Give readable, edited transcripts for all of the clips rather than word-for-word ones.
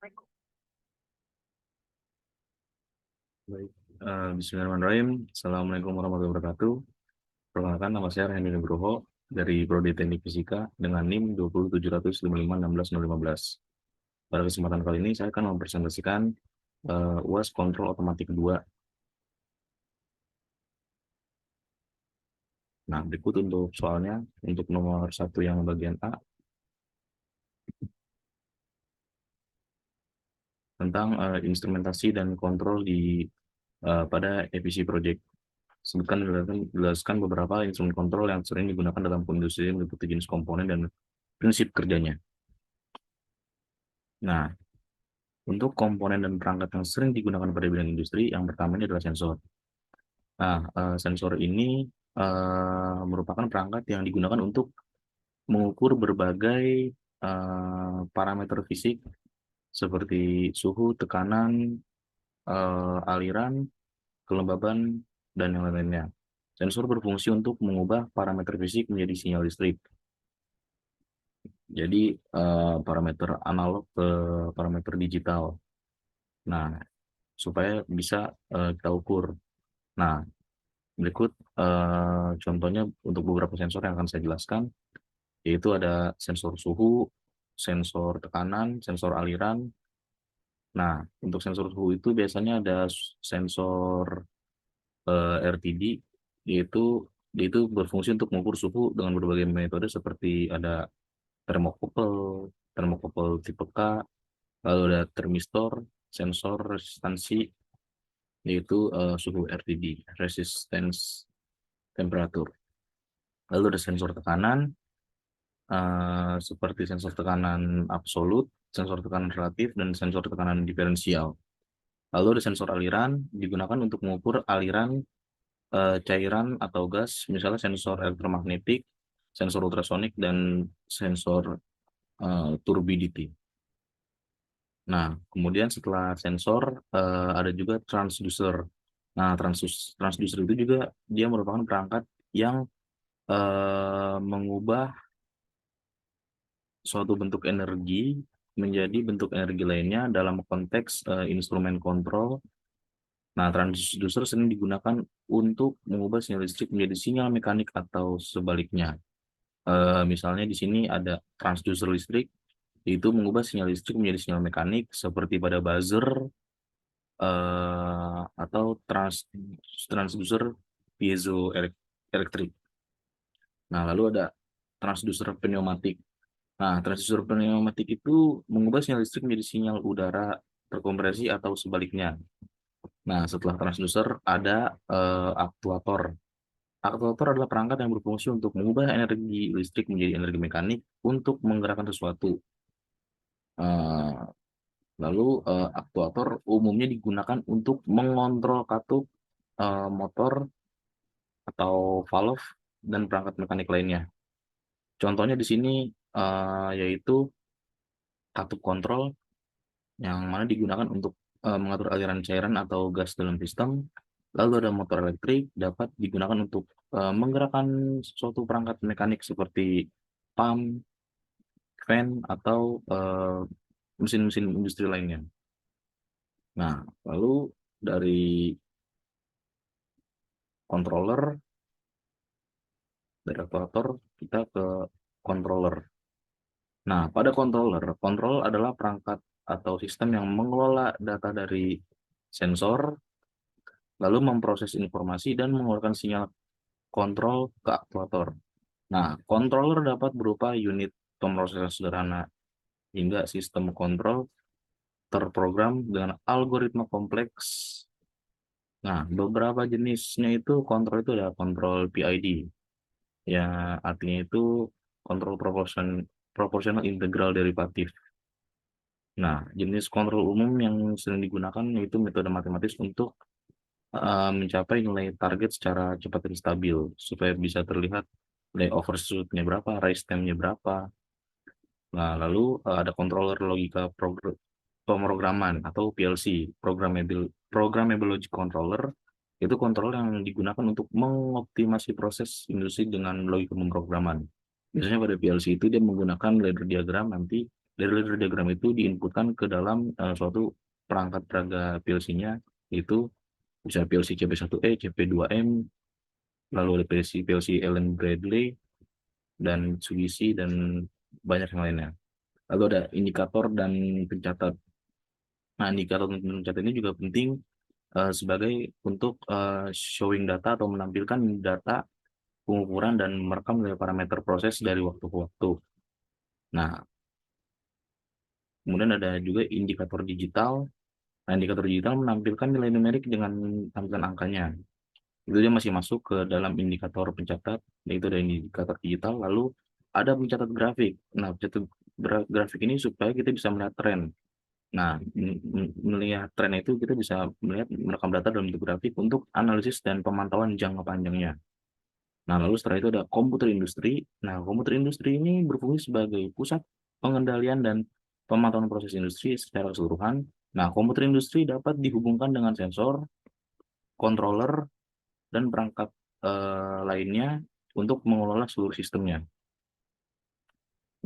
Baik, Bismillahirrahmanirrahim. Assalamualaikum warahmatullahi wabarakatuh. Perkenalkan, nama saya Hendy Nugroho dari Prodi Teknik Fisika dengan NIM 20755615015. Pada kesempatan kali ini saya akan mempresentasikan UAS Kontrol Otomatik 2. Nah, berikut untuk soalnya. Untuk nomor 1 yang bagian A, tentang instrumentasi dan kontrol pada EPC Project. Sebutkan jelaskan beberapa instrumen kontrol yang sering digunakan dalam industri meliputi jenis komponen dan prinsip kerjanya. Nah, untuk komponen dan perangkat yang sering digunakan pada bidang industri, yang pertama ini adalah sensor. Nah, sensor ini merupakan perangkat yang digunakan untuk mengukur berbagai parameter fisik seperti suhu, tekanan, aliran, kelembaban, dan yang lain-lainnya. Sensor berfungsi untuk mengubah parameter fisik menjadi sinyal listrik. Jadi parameter analog ke parameter digital. Nah, supaya bisa kita ukur. Nah, berikut contohnya untuk beberapa sensor yang akan saya jelaskan, yaitu ada sensor suhu, sensor tekanan, sensor aliran. Nah, untuk sensor suhu itu biasanya ada sensor RTD, yaitu berfungsi untuk mengukur suhu dengan berbagai metode seperti ada termokouple, termokouple tipe K, lalu ada termistor, sensor resistansi, yaitu suhu RTD, resistance temperatur. Lalu ada sensor tekanan, seperti sensor tekanan absolut, sensor tekanan relatif, dan sensor tekanan diferensial. Lalu ada sensor aliran, digunakan untuk mengukur aliran cairan atau gas, misalnya sensor elektromagnetik, sensor ultrasonik, dan sensor turbidity. Nah, kemudian setelah sensor, ada juga transducer. Nah, transducer itu juga dia merupakan perangkat yang mengubah suatu bentuk energi menjadi bentuk energi lainnya dalam konteks instrumen kontrol. Nah, transducer sering digunakan untuk mengubah sinyal listrik menjadi sinyal mekanik atau sebaliknya. Misalnya di sini ada transducer listrik, yaitu mengubah sinyal listrik menjadi sinyal mekanik seperti pada buzzer atau transducer piezoelektrik. Nah, lalu ada transducer pneumatik. Nah, transducer pneumatik itu mengubah sinyal listrik menjadi sinyal udara terkompresi atau sebaliknya. Nah, setelah transducer ada aktuator. Aktuator adalah perangkat yang berfungsi untuk mengubah energi listrik menjadi energi mekanik untuk menggerakkan sesuatu. Eh, Lalu aktuator umumnya digunakan untuk mengontrol katup, motor, atau valve, dan perangkat mekanik lainnya. Contohnya di sini yaitu katup kontrol yang mana digunakan untuk mengatur aliran cairan atau gas dalam sistem. Lalu ada motor elektrik dapat digunakan untuk menggerakkan suatu perangkat mekanik seperti pump, fan, atau mesin-mesin industri lainnya. Nah, lalu dari controller, dari aktuator, kita ke controller. Nah, pada controller, kontrol adalah perangkat atau sistem yang mengelola data dari sensor, lalu memproses informasi dan mengeluarkan sinyal kontrol ke aktuator. Nah, controller dapat berupa unit pemrosesan sederhana hingga sistem kontrol terprogram dengan algoritma kompleks. Nah, beberapa jenisnya itu kontrol itu ada kontrol PID, ya artinya itu kontrol proporsional integral derivatif. Nah, jenis kontrol umum yang sering digunakan yaitu metode matematis untuk mencapai nilai target secara cepat dan stabil, supaya bisa terlihat nilai overshoot-nya berapa, rise time-nya berapa. Nah, lalu ada controller logika pemrograman atau PLC, programmable logic controller, itu kontrol yang digunakan untuk mengoptimasi proses industri dengan logika pemrograman. Biasanya pada PLC itu dia menggunakan ladder diagram nanti Dari ladder diagram itu diinputkan ke dalam suatu perangkat peraga PLC-nya, yaitu bisa PLC CP1E, CP2M, lalu ada PLC Allen Bradley, dan Mitsubishi, dan banyak yang lainnya. Lalu ada indikator dan pencatat. Nah, indikator dan pencatat ini juga penting sebagai untuk showing data atau menampilkan data pengukuran dan merekam dari parameter proses dari waktu ke waktu. Nah, kemudian ada juga indikator digital. Nah, indikator digital menampilkan nilai numerik dengan tampilan angkanya. Itu dia masih masuk ke dalam indikator pencatat, yaitu ada indikator digital, lalu ada pencatat grafik. Nah, pencatat grafik ini supaya kita bisa melihat tren. Nah, melihat tren itu kita bisa melihat merekam data dalam bentuk grafik untuk analisis dan pemantauan jangka panjangnya. Nah, lalu setelah itu ada komputer industri. Nah, komputer industri ini berfungsi sebagai pusat pengendalian dan pemantauan proses industri secara keseluruhan. Nah, komputer industri dapat dihubungkan dengan sensor, controller, dan perangkat lainnya untuk mengelola seluruh sistemnya.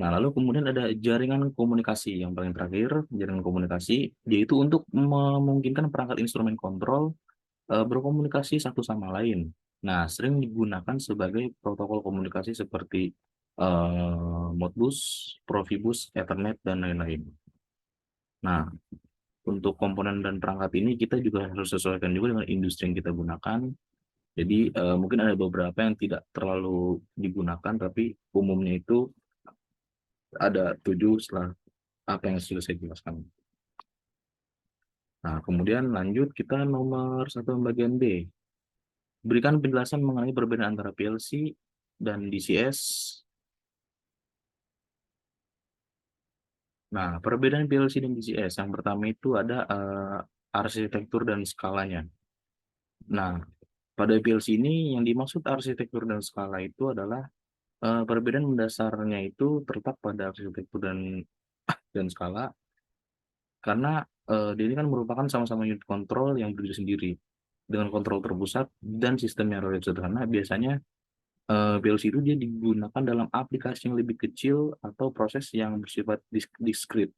Nah, lalu kemudian ada jaringan komunikasi yang paling terakhir, jaringan komunikasi, yaitu untuk memungkinkan perangkat instrumen kontrol berkomunikasi satu sama lain. Nah, sering digunakan sebagai protokol komunikasi seperti Modbus, Profibus, Ethernet, dan lain-lain. Nah, untuk komponen dan perangkat ini kita juga harus sesuaikan juga dengan industri yang kita gunakan. Jadi mungkin ada beberapa yang tidak terlalu digunakan, tapi umumnya itu ada 7 setelah apa yang sudah saya jelaskan. Nah, kemudian lanjut kita nomor 1 bagian B. Berikan penjelasan mengenai perbedaan antara PLC dan DCS. Nah, perbedaan PLC dan DCS yang pertama itu ada arsitektur dan skalanya. Nah, pada PLC ini yang dimaksud arsitektur dan skala itu adalah perbedaan mendasarnya itu terletak pada arsitektur dan skala, karena dia ini kan merupakan sama-sama unit kontrol yang berdiri sendiri dengan kontrol terpusat dan sistem yang relatif sederhana. Biasanya PLC itu dia digunakan dalam aplikasi yang lebih kecil atau proses yang bersifat diskrit,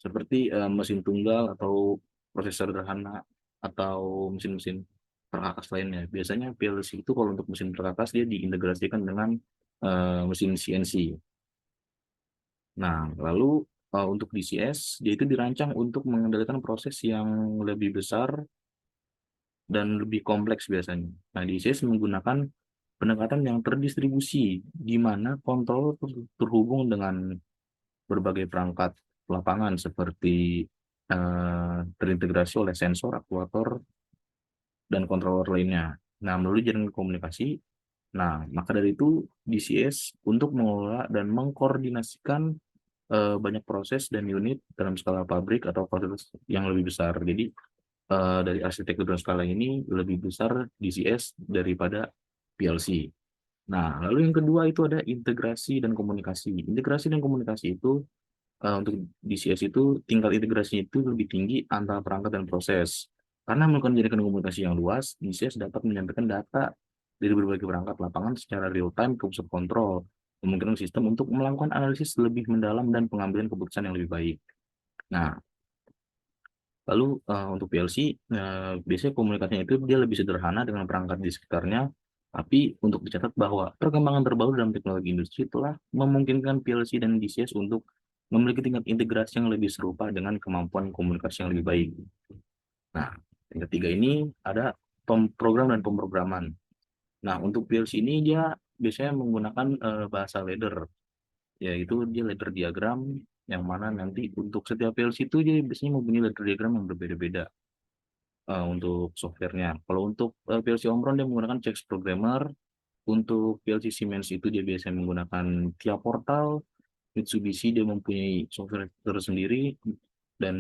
seperti mesin tunggal atau proses sederhana atau mesin-mesin perkakas lainnya. Biasanya PLC itu kalau untuk mesin perkakas dia diintegrasikan dengan mesin CNC. Nah, lalu untuk DCS dia itu dirancang untuk mengendalikan proses yang lebih besar dan lebih kompleks biasanya. Nah, DCS menggunakan pendekatan yang terdistribusi, di mana kontrol terhubung dengan berbagai perangkat lapangan seperti terintegrasi oleh sensor, aktuator, dan controller lainnya. Nah, melalui jaringan komunikasi, nah, maka dari itu DCS untuk mengelola dan mengkoordinasikan banyak proses dan unit dalam skala pabrik atau proses yang lebih besar. Jadi, dari arsitektur dan skala ini lebih besar DCS daripada PLC. Nah, lalu yang kedua itu ada integrasi dan komunikasi. Integrasi dan komunikasi itu untuk DCS itu tingkat integrasinya itu lebih tinggi antara perangkat dan proses. Karena melakukan jaringan komunikasi yang luas, DCS dapat menyampaikan data dari berbagai perangkat lapangan secara real time ke pusat kontrol, memungkinkan sistem untuk melakukan analisis lebih mendalam dan pengambilan keputusan yang lebih baik. Nah, lalu untuk PLC, biasanya komunikasinya itu dia lebih sederhana dengan perangkat di sekitarnya, tapi untuk dicatat bahwa perkembangan terbaru dalam teknologi industri telah memungkinkan PLC dan DCS untuk memiliki tingkat integrasi yang lebih serupa dengan kemampuan komunikasi yang lebih baik. Nah, yang ketiga ini ada program dan pemrograman. Nah, untuk PLC ini dia biasanya menggunakan bahasa ladder, yaitu dia ladder diagram, yang mana nanti untuk setiap PLC itu dia biasanya mempunyai ladder diagram yang berbeda-beda untuk softwarenya. Kalau untuk PLC Omron dia menggunakan Chex Programmer, untuk PLC Siemens itu dia biasanya menggunakan TIA Portal, Mitsubishi dia mempunyai software tersendiri, dan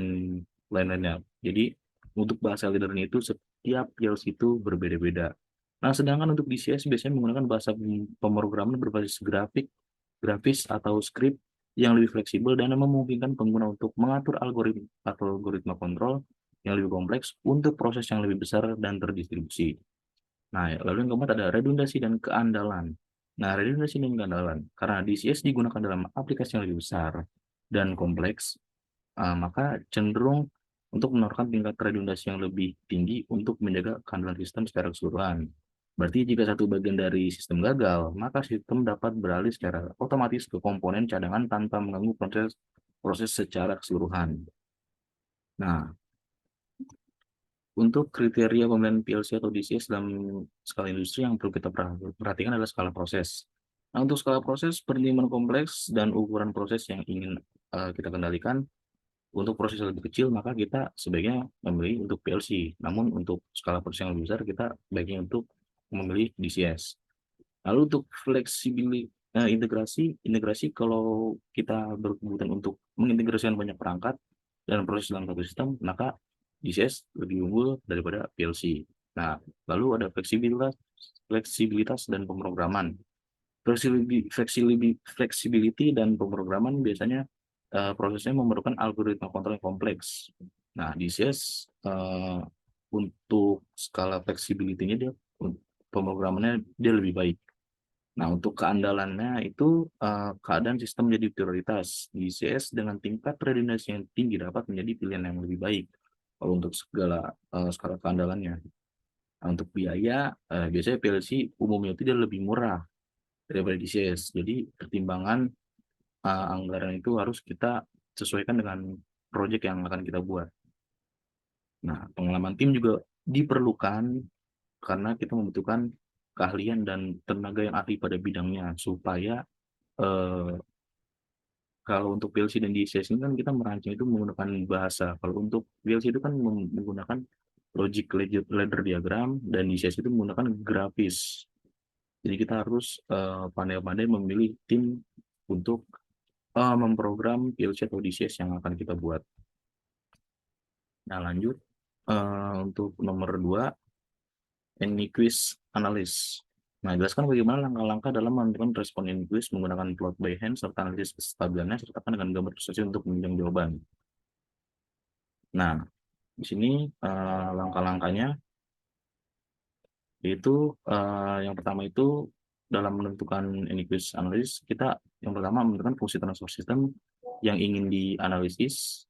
lain-lainnya. Jadi untuk bahasa leadernya itu setiap PLC itu berbeda-beda. Nah, sedangkan untuk DCS biasanya menggunakan bahasa pemrograman berbasis grafis atau script yang lebih fleksibel dan memungkinkan pengguna untuk mengatur algoritma atau algoritma kontrol yang lebih kompleks untuk proses yang lebih besar dan terdistribusi. Nah, lalu yang keempat ada redundasi dan keandalan. Nah, redundasi dan keandalan. Karena DCS digunakan dalam aplikasi yang lebih besar, dan kompleks, maka cenderung untuk menawarkan tingkat redundasi yang lebih tinggi untuk menjaga kehandalan sistem secara keseluruhan. Berarti jika satu bagian dari sistem gagal, maka sistem dapat beralih secara otomatis ke komponen cadangan tanpa mengganggu proses proses secara keseluruhan. Nah, untuk kriteria pemilihan PLC atau DCS dalam skala industri yang perlu kita perhatikan adalah skala proses. Nah, untuk skala proses, pertimbangan kompleks dan ukuran proses yang ingin kita kendalikan. Untuk proses yang lebih kecil, maka kita sebaiknya memilih untuk PLC. Namun untuk skala proses yang lebih besar, kita baiknya untuk memilih DCS. Lalu untuk integrasi kalau kita berkebutuhan untuk mengintegrasikan banyak perangkat dan proses dalam satu sistem, maka DCS lebih unggul daripada PLC. Nah, lalu ada fleksibilitas dan pemrograman. Flexibility dan pemrograman biasanya prosesnya memerlukan algoritma kontrol yang kompleks. Nah, DCS untuk skala flexibility-nya pemrogramannya dia lebih baik. Nah, untuk keandalannya itu keadaan sistem menjadi prioritas. DCS dengan tingkat redundansi yang tinggi dapat menjadi pilihan yang lebih baik kalau untuk segala skala keandalannya. Nah, untuk biaya, biasanya PLC umumnya itu dia lebih murah daripada DCS. Jadi pertimbangan anggaran itu harus kita sesuaikan dengan proyek yang akan kita buat. Nah, pengalaman tim juga diperlukan karena kita membutuhkan keahlian dan tenaga yang ahli pada bidangnya supaya eh, kalau untuk PLC dan DCS ini kan kita merancang itu menggunakan bahasa. Kalau untuk PLC itu kan menggunakan logic ladder diagram dan DCS itu menggunakan grafis. Jadi kita harus pandai-pandai memilih tim untuk memprogram PLC atau DCS yang akan kita buat. Nah, lanjut untuk nomor 2, Anyquist Analysis. Nah, jelaskan bagaimana langkah-langkah dalam menentukan respon Anyquist menggunakan plot by hand serta analisis kestabilannya sertakan dengan gambar ilustrasi untuk menunjang jawaban. Nah, di sini langkah-langkahnya yaitu yang pertama itu dalam menentukan Anyquist Analysis, kita yang pertama menentukan fungsi transfer system yang ingin dianalisis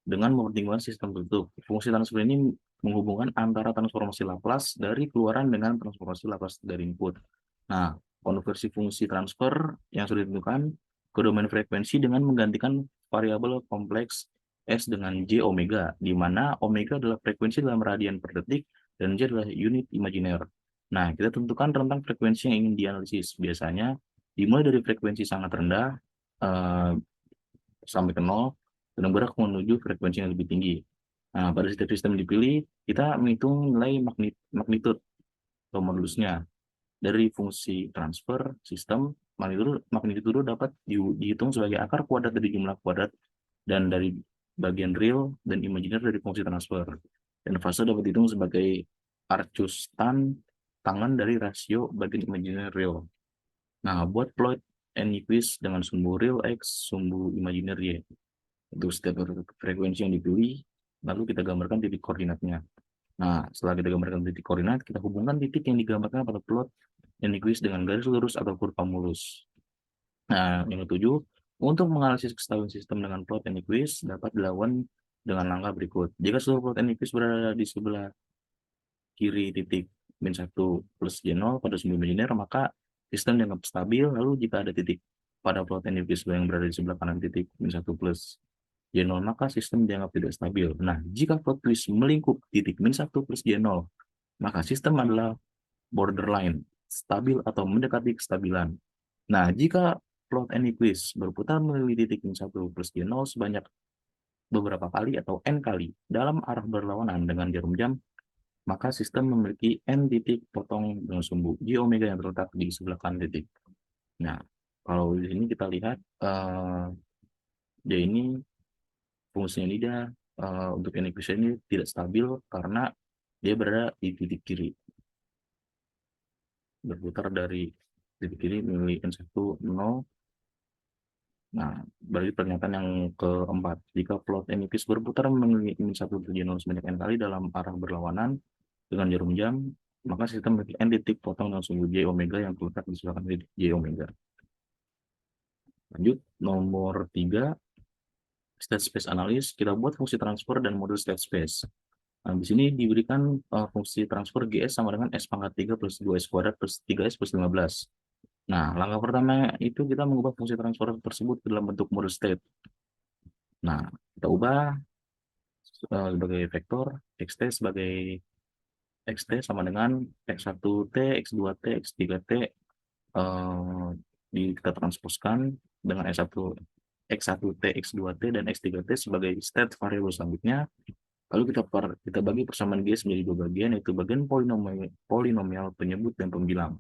dengan mempertimbangkan sistem tertutup. Fungsi transfer ini menghubungkan antara transformasi Laplace dari keluaran dengan transformasi Laplace dari input. Nah, konversi fungsi transfer yang sudah ditentukan ke domain frekuensi dengan menggantikan variabel kompleks S dengan J omega, di mana omega adalah frekuensi dalam radian per detik dan J adalah unit imajiner. Nah, kita tentukan rentang frekuensi yang ingin dianalisis. Biasanya dimulai dari frekuensi sangat rendah sampai ke 0 dan bergerak menuju frekuensi yang lebih tinggi. Nah, pada setiap sistem dipilih, kita menghitung nilai magnitude atau modulusnya dari fungsi transfer sistem. Magnitudo dapat dihitung sebagai akar kuadrat dari jumlah kuadrat dan dari bagian real dan imajiner dari fungsi transfer. Dan fase dapat dihitung sebagai arcus tangan dari rasio bagian imajiner real. Nah, buat plot Anyquist dengan sumbu real X, sumbu imajiner Y. Untuk setiap frekuensi yang dipilih, lalu kita gambarkan titik koordinatnya. Nah, setelah kita gambarkan titik koordinat, kita hubungkan titik yang digambarkan pada plot Anyquist dengan garis lurus atau kurva mulus. Nah, yang ketujuh, untuk menganalisis kestabilan sistem dengan plot Anyquist dapat dilakukan dengan langkah berikut. Jika seluruh plot Anyquist berada di sebelah kiri titik min 1 plus J0 pada sumbu imajiner, maka sistem dianggap stabil. Lalu jika ada titik pada plot Anyquist yang berada di sebelah kanan titik min 1 plus J0, maka sistem dianggap tidak stabil. Nah, jika plot twist melingkup titik min 1 plus J0, maka sistem adalah borderline, stabil atau mendekati kestabilan. Nah, jika plot Anyquist berputar melalui titik min 1 plus J0 sebanyak beberapa kali atau N kali dalam arah berlawanan dengan jarum jam, maka sistem memiliki N titik potong dengan sumbu J omega yang terletak di sebelah kanan titik. Nah, kalau di sini kita lihat dia ini fungsinya dia untuk Anyquist ini tidak stabil karena dia berada di titik kiri. Berputar dari titik kiri memilih N1, 0. Nah, berarti pernyataan yang keempat, jika plot Anyquist berputar memilih N1 J0 sebanyak N kali dalam arah berlawanan dengan jarum jam, maka sistem memiliki N titik potong dengan sumbu J omega yang terletak di sebelah kanan titik J omega. Lanjut, nomor 3, state space analysis, kita buat fungsi transfer dan model state space. Nah, di sini diberikan fungsi transfer GS sama dengan S pangkat 3 plus 2S kuadrat plus 3S plus 15. Nah, langkah pertama itu kita mengubah fungsi transfer tersebut ke dalam bentuk model state. Nah, kita ubah sebagai vektor, xt sebagai xt sama dengan x1t, x2t, x3t, kita transposkan dengan x1t, x2t, dan x3t sebagai state variable selanjutnya. Lalu kita bagi persamaan GS menjadi dua bagian, yaitu bagian polinomial penyebut dan pembilang.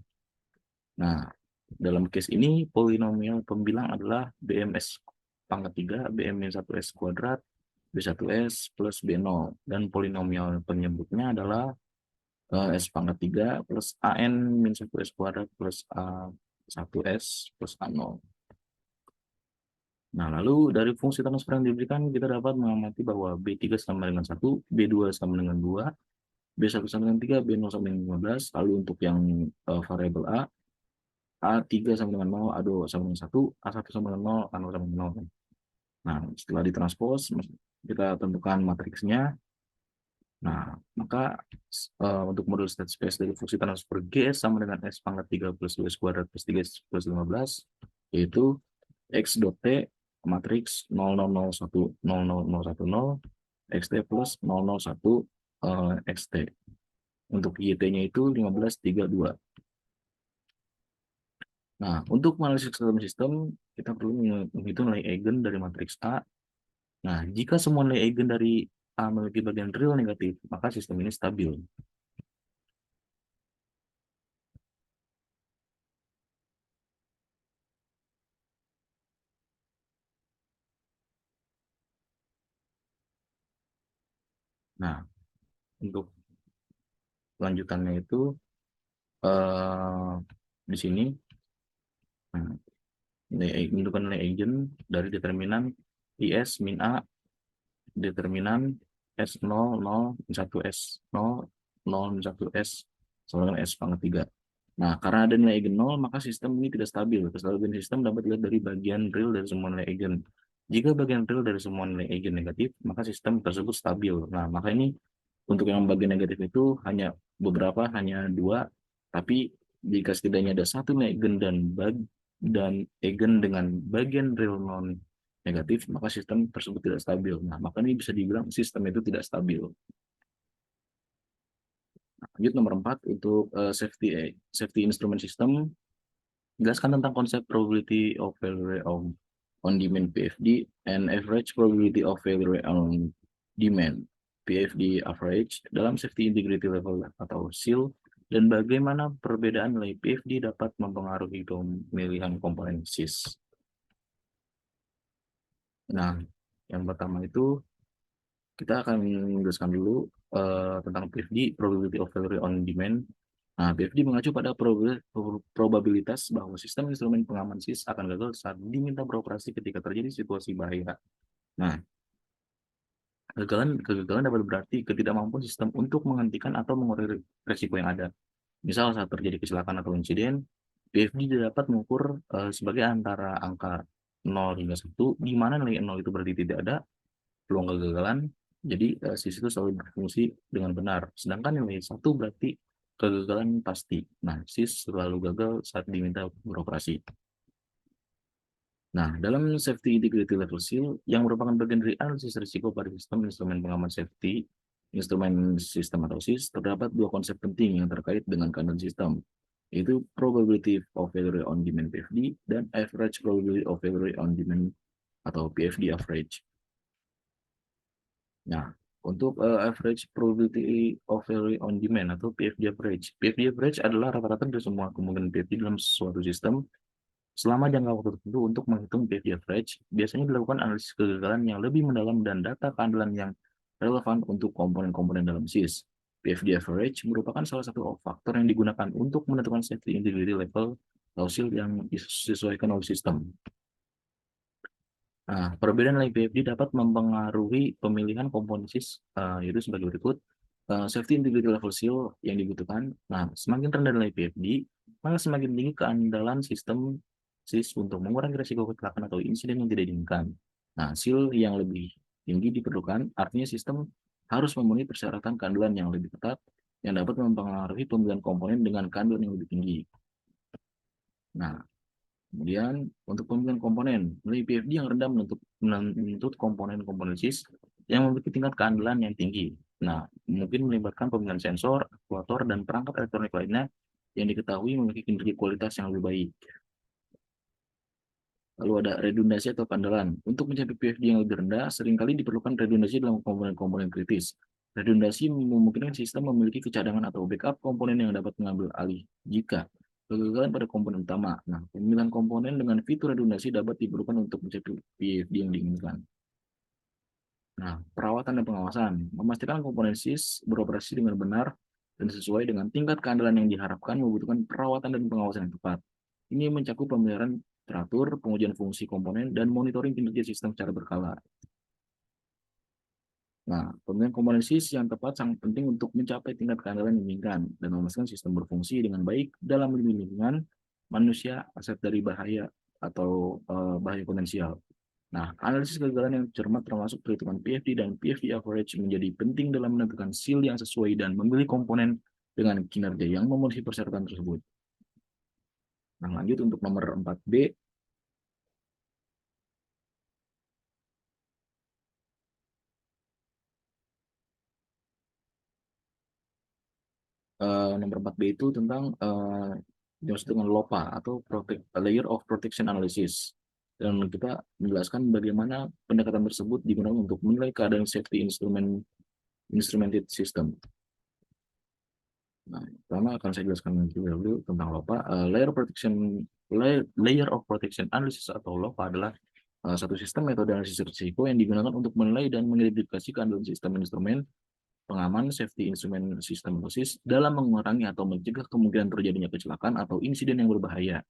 Nah, dalam case ini polinomial pembilang adalah BMS pangkat 3, BM-1S kuadrat, B1S plus B0. Dan polinomial penyebutnya adalah S pangkat 3 plus AN-1S kuadrat plus A1S plus A0. Nah, lalu dari fungsi transfer yang diberikan, kita dapat mengamati bahwa B3 sama dengan 1, B2 sama dengan 2, B1 sama dengan 3, B0 sama dengan 15. Lalu untuk yang variabel A3 sama dengan 0, A2 sama dengan 1, A1 sama dengan 0, A0 sama dengan 0. Nah, setelah ditranspos, kita tentukan matriksnya. Nah, maka untuk model state space dari fungsi transfer GS sama dengan S pangkat 3 plus 2S kuadrat plus 3S plus 15, yaitu X dot T matriks 00010010 XT plus 001 XT. Untuk YT-nya itu 1532. Nah, untuk menganalisis sistem, kita perlu menghitung nilai eigen dari matriks A. Nah, jika semua nilai eigen dari A memiliki bagian real negatif, maka sistem ini stabil. Nah, untuk lanjutannya itu eh, di sini nah, menentukan nilai eigen dari determinan IS min A, determinan S0, 0, 1S, 0, 0, 1S, sama dengan S pangkat 3. Nah, karena ada nilai eigen 0, maka sistem ini tidak stabil. Kestabilan sistem dapat dilihat dari bagian real dari semua nilai eigen. Jika bagian real dari semua nilai eigen negatif, maka sistem tersebut stabil. Nah, maka ini untuk yang bagian negatif itu hanya dua, tapi jika setidaknya ada satu nilai eigen dan eigen dengan bagian real non negatif, maka sistem tersebut tidak stabil. Nah, maka ini bisa dibilang sistem itu tidak stabil. Lanjut nomor 4 untuk safety instrument system. Jelaskan tentang konsep probability of failure on demand PFD and average probability of failure on demand PFD average dalam safety integrity level atau SEAL, dan bagaimana perbedaan nilai PFD dapat mempengaruhi pemilihan komponen SIS. Nah, yang pertama itu kita akan menjelaskan dulu tentang PFD, probability of failure on demand. Nah, PFD mengacu pada probabilitas bahwa sistem instrumen pengaman SIS akan gagal saat diminta beroperasi ketika terjadi situasi bahaya. Nah, kegagalan dapat berarti ketidakmampuan sistem untuk menghentikan atau mengurangi resiko yang ada. Misal saat terjadi kecelakaan atau insiden, PFD dapat mengukur sebagai antara angka 0 hingga 1, di mana nilai 0 itu berarti tidak ada peluang kegagalan, jadi SIS itu selalu berfungsi dengan benar. Sedangkan nilai 1 berarti kegagalan pasti. Nah, SIS selalu gagal saat diminta beroperasi. Nah, dalam safety integrity level SEAL, yang merupakan bagian dari analisis risiko pada sistem instrumen pengaman safety, instrumen sistem atau SIS, terdapat dua konsep penting yang terkait dengan keadaan sistem, yaitu probability of failure on demand PFD dan average probability of failure on demand atau PFD average. Nah, untuk average probability of failure on demand atau PFD average. PFD average adalah rata-rata dari semua kemungkinan PFD dalam suatu sistem selama jangka waktu tertentu. Untuk menghitung PFD average, biasanya dilakukan analisis kegagalan yang lebih mendalam dan data keandalan yang relevan untuk komponen-komponen dalam SIS. PFD average merupakan salah satu faktor yang digunakan untuk menentukan safety integrity level atau SIL yang disesuaikan oleh sistem. Nah, perbedaan nilai PFD dapat mempengaruhi pemilihan komponen SIS, yaitu sebagai berikut. Safety integrity level SEAL yang dibutuhkan. Nah, semakin rendah nilai PFD, maka semakin tinggi keandalan sistem SIS untuk mengurangi risiko kecelakaan atau insiden yang tidak diinginkan. Nah, SIL yang lebih tinggi diperlukan, artinya sistem harus memenuhi persyaratan keandalan yang lebih ketat yang dapat mempengaruhi pemilihan komponen dengan keandalan yang lebih tinggi. Nah, kemudian untuk pemilihan komponen, nilai PFD yang rendah menuntut komponen-komponen SIS yang memiliki tingkat keandalan yang tinggi. Nah, mungkin melibatkan pemilihan sensor, aktuator, dan perangkat elektronik lainnya yang diketahui memiliki kinerja kualitas yang lebih baik. Lalu ada redundasi atau keandalan. Untuk mencapai PFD yang lebih rendah, seringkali diperlukan redundasi dalam komponen-komponen kritis. Redundasi memungkinkan sistem memiliki kecadangan atau backup komponen yang dapat mengambil alih jika kegagalan pada komponen utama. Nah, pemilihan komponen dengan fitur redundasi dapat diperlukan untuk mencapai PFD yang diinginkan. Nah, perawatan dan pengawasan. Memastikan komponen SIS beroperasi dengan benar dan sesuai dengan tingkat keandalan yang diharapkan membutuhkan perawatan dan pengawasan yang tepat. Ini mencakup pemeliharaan teratur, pengujian fungsi komponen, dan monitoring kinerja sistem secara berkala. Nah, pemilihan komponen SIS yang tepat sangat penting untuk mencapai tingkat keandalan yang diinginkan dan memastikan sistem berfungsi dengan baik dalam lingkungan manusia, aset dari bahaya atau bahaya potensial. Nah, analisis kegagalan yang cermat termasuk perhitungan PFD dan PFD average menjadi penting dalam menentukan SIL yang sesuai dan memilih komponen dengan kinerja yang memenuhi persyaratan tersebut. Nah, lanjut untuk nomor 4B. Nomor 4B itu tentang dimaksud dengan LOPA atau Layer of Protection Analysis. Dan kita menjelaskan bagaimana pendekatan tersebut digunakan untuk menilai keadaan safety instrumented system. Nah, pertama akan saya jelaskan dulu tentang LOPA. Layer of Protection Analysis atau LOPA adalah satu sistem metode analisis risiko yang digunakan untuk menilai dan mengidentifikasi keandalan sistem instrumen pengaman safety instrument system SIS dalam mengurangi atau mencegah kemungkinan terjadinya kecelakaan atau insiden yang berbahaya.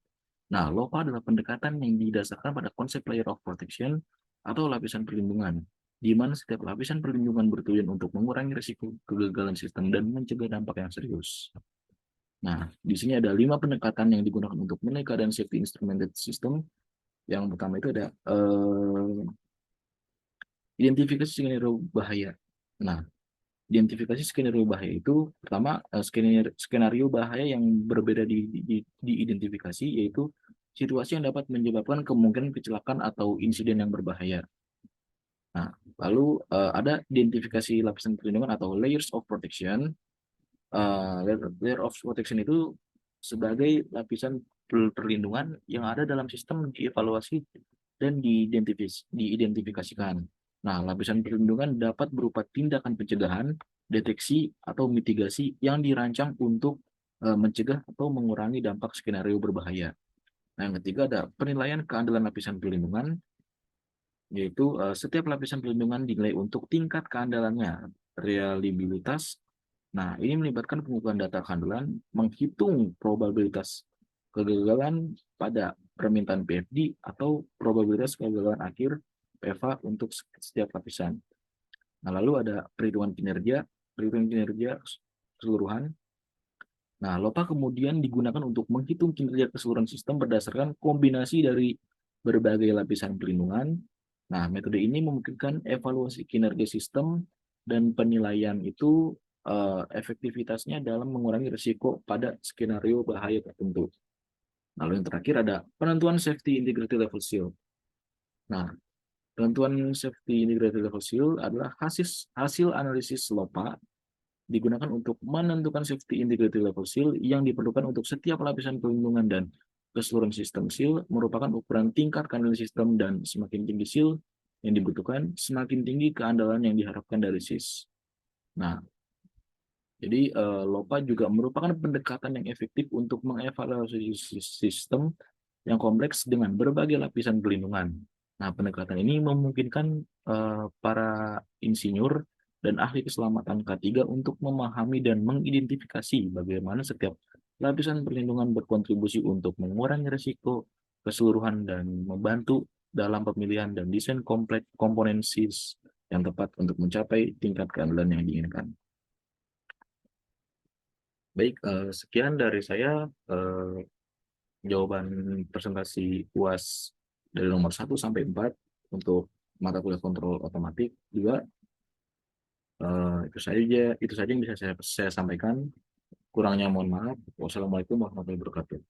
Nah, LOPA adalah pendekatan yang didasarkan pada konsep layer of protection atau lapisan perlindungan, di mana setiap lapisan perlindungan bertujuan untuk mengurangi risiko kegagalan sistem dan mencegah dampak yang serius. Nah, di sini ada 5 pendekatan yang digunakan untuk menilai keadaan safety instrumented system. Yang pertama itu ada identifikasi skenario bahaya. Nah, identifikasi skenario bahaya itu pertama skenario bahaya yang berbeda diidentifikasi yaitu situasi yang dapat menyebabkan kemungkinan kecelakaan atau insiden yang berbahaya. Nah, lalu ada identifikasi lapisan perlindungan atau layers of protection. Layer of protection itu sebagai lapisan perlindungan yang ada dalam sistem dievaluasi dan diidentifikasikan. Nah, lapisan perlindungan dapat berupa tindakan pencegahan, deteksi, atau mitigasi yang dirancang untuk mencegah atau mengurangi dampak skenario berbahaya. Nah, yang ketiga ada penilaian keandalan lapisan perlindungan, yaitu setiap lapisan perlindungan dinilai untuk tingkat keandalannya, reliabilitas. Nah, ini melibatkan pengumpulan data keandalan, menghitung probabilitas kegagalan pada permintaan PFD atau probabilitas kegagalan akhir PFA untuk setiap lapisan. Nah, lalu ada perhitungan kinerja keseluruhan. Nah, LOPA kemudian digunakan untuk menghitung kinerja keseluruhan sistem berdasarkan kombinasi dari berbagai lapisan perlindungan. Nah, metode ini memungkinkan evaluasi kinerja sistem dan penilaian itu efektivitasnya dalam mengurangi risiko pada skenario bahaya tertentu. Lalu yang terakhir ada penentuan safety integrity level SEAL. Nah, penentuan safety integrity level SEAL adalah hasil analisis LOPA digunakan untuk menentukan safety integrity level SEAL yang diperlukan untuk setiap lapisan perlindungan dan keseluruhan sistem SEAL merupakan ukuran tingkat keandalan sistem dan semakin tinggi SEAL yang dibutuhkan, semakin tinggi keandalan yang diharapkan dari SIS. Nah, jadi LOPA juga merupakan pendekatan yang efektif untuk mengevaluasi sistem yang kompleks dengan berbagai lapisan perlindungan. Nah, pendekatan ini memungkinkan para insinyur dan ahli keselamatan K3 untuk memahami dan mengidentifikasi bagaimana setiap lapisan perlindungan berkontribusi untuk mengurangi risiko keseluruhan dan membantu dalam pemilihan dan desain komponen SIS yang tepat untuk mencapai tingkat keandalan yang diinginkan. Baik, sekian dari saya. jawaban presentasi UAS dari nomor 1 sampai 4 untuk mata kuliah kontrol otomatik juga. Itu saja yang bisa saya sampaikan. Kurangnya mohon maaf. Wassalamualaikum warahmatullahi wabarakatuh.